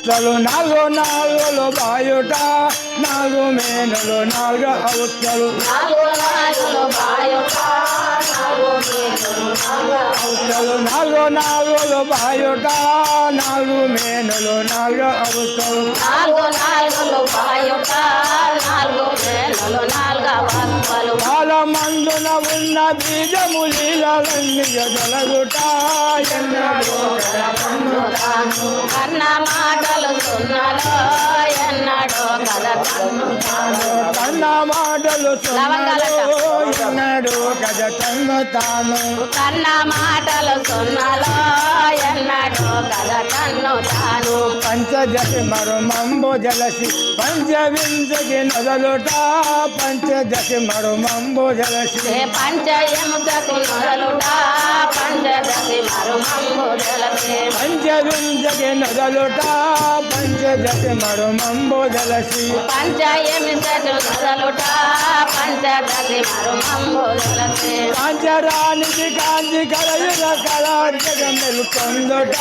అవస్థలు నాలుగు నాలుగులు బాయుట నాలుగు మేనులు నాలుగు అవస్థలు అవస్థలు నాలుగు నాలుగులు బాయుట నాలుగు మేనులు నాలుగు అవస్థలు కాలమందున ఉన్న బీజము లీలన్నీ జలగుట ఎన్నడూ కన్న మాటలు సున్నలో ఎన్నడో కదా కన్న మాటలు సున్నలో ఎన్నడూ కదా తన్ను తాను కన్న మాటలు సున్నలో ఎన్నడో కదా తన్ను తాను పంచజటి మరుమంబు jealousy పంచవింశకి నదలుట పంచజటి మరుమంబు jealousy పంచయంసకు నొదలుట Panchadasi మరుమంబు jealousy పంచవింశకి నదలుట పంచజటి మరుమంబు jealousy పంచయంసకు నొదలుట Panchadasi మరుమంబు jealousy కాంచరానికి కాంతి కలయుగ కళార్జగ మెలుకొందుట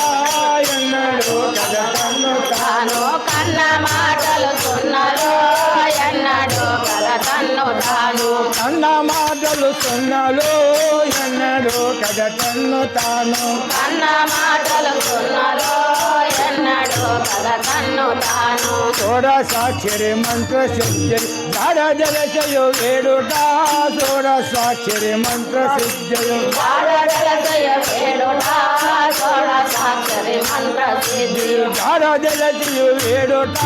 ఎన్నడూ కదా తన్ను తాను కన్న మాటలు సున్నలో ఎన్నడో కదా తన్ను తాను కన్న మాటలు సున్నలో ఎన్నడూ కదా తన్ను తాను కన్న మాటలు సున్నలో ఎన్నడో కదా తన్ను తాను సోడ సాక్షరి మంత్ర సిద్ధి దాడ జలచయు వేడుట సోడ సాక్షరి మంత్ర సిద్ధయు జలజయ వేడుట సోడ సాక్షరి మంత్ర సిద్ధి దాడ జలచయు వేడుట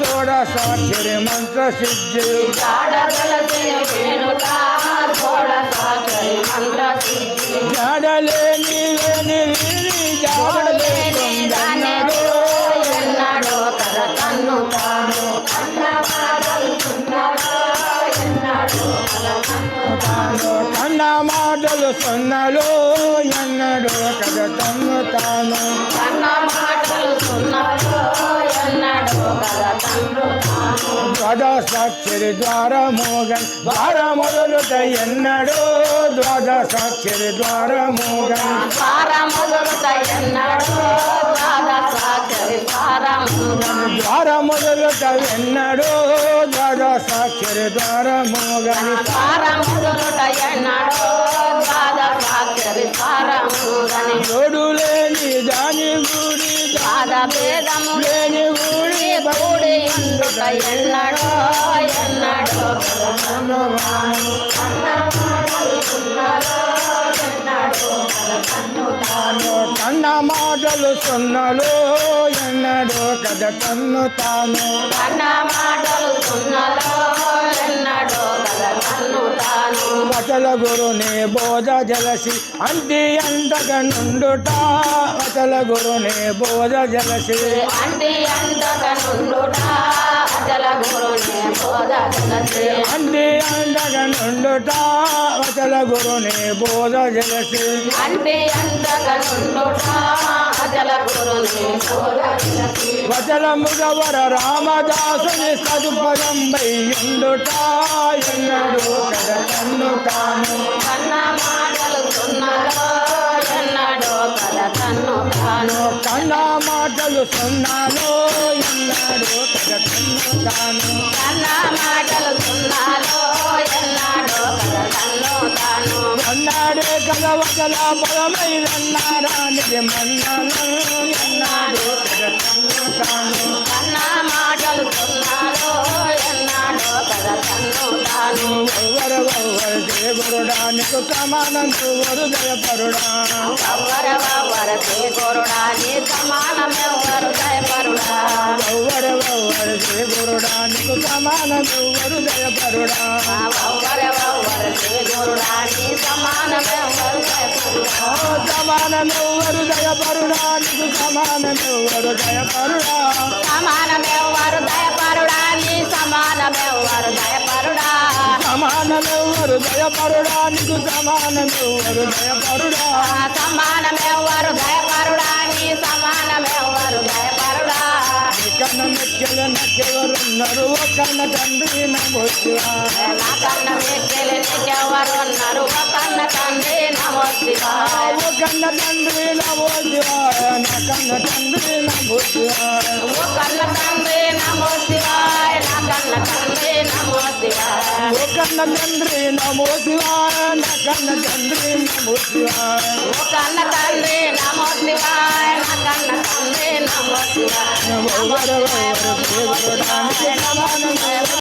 సోడ సాక్షరి మంత్ర సిద్ధి జలజయ వేడుట సోడ సాక్షరి మంత్ర సిద్ధి జాడలేని లేని వీరి జాడలేని దానెడు ఎన్నడో కదా తన్ను తాను కన్న మాటలు సున్నలో ఎన్నడో కదా తన్ను తాను కన్న మాటలు సున్నలో ఎన్నడూ కదా తన్ను తాను కన్న మాటలు సున్నలో ఎన్నడో కదా తన్ను తాను ద్వాదశాక్షరి ద్వారమోగన్ ద్వారమొదలుట ఎన్నడో ద్వాదశాక్షరి ద్వారమోగన్ ద్వారములుట ఎన్నడో ద్వాదశాక్షరి ద్వారములను ద్వారమొదలుట ఎన్నడో ద్వాదశాక్షరి ద్వారమోగన్ ద్వారములుట ఎన్నడో ద్వాదశాక్షరి ద్వారములని తోడు లేని దాని గుడి ద్వాద భేదము లేని గుడి కూడి ఉండుట ఎన్నడో ఎన్నడో కదా తన్ను తాను కన్న మాటలు సున్నలో ఎన్నడో కదా తన్ను తాను కన్న మాటలు సున్నలో ఎన్నడో కదా తన్ను తాను కన్న మాటలు సున్నలో ఎన్నడో కదా తన్ను తాను వచల గురుని బోధ జలసి అంటి అంతక నుండుట వచల గురుని బోధ జలసి అంటి అంతక నుండుట అచల గురుని బోధ జలసి అంటి అంతక నుండుట వచల గురుని బోధ జలసి అంటి అంతక నుండుట అచల గురుని బోధ జలసి వచల ముగవర రామదాసుని సదుపదం ఉండుట ఎన్నడూ కదా తన్ను తాను కన్న మాటలు సున్నలో ఎన్నడో కదా తన్ను తాను కన్న మాటలు సున్నాలో ఎన్నడూ కదా తన్ను తాను కన్న మాటలు సున్నలో ఎన్నడో కదా తన్ను తాను అన్నాడే కదా వచల పరమైదన్నారానికి మన్నాను ఎన్నాడు కదా తన్ను తాను కన్న మాటలు సున్నలో ఎన్నడో కదా తన్ను తాను ఒవ్వరు దేవుడానికి సమానంతు హృదయపరుడా వరసే గురుడాని సమానమెవ్వరు దయపరుడా ఒవ్వరు దేవుడానికి సమానంతు హృదయపరుడా వరసే గురుడాని సమానమెవ్వరు దయపరుడా సమానమెవ్వరు దయపరుడానికి సమానమెవ్వరు దయపరుడా సమానమెవ్వరు దయపరుడాని సమానమెవ్వరు దయపరుడా సమానమెవ్వరు దయపరుడానికి సమానమెవ్వరు దయపరుడా సమానమెవ్వరు దయపరుడాని సమానమెవ్వరు దయపరుడా కన్న మెక్కలు నక్కెవరున్నారు కన్న తండ్రి నమోశివా కన్న మెక్కలు నీకెవరున్నారు కన్న తండ్రి నమో శివా కన్న తండ్రి నమోశివా నా కన్న కన్న తండ్రి నమో శివాయ ఓ కన్న తండ్రి నమో శివాయ నా కన్న తండ్రి నమో శివాయ ఓ కన్న తండ్రి నమో శివాయ నా కన్న తండ్రి నమో శివాయ ఓ కన్న తండ్రి నమో శివాయ నా కన్న తండ్రి నమో శివాయ నమో వరవర దేవుడానికి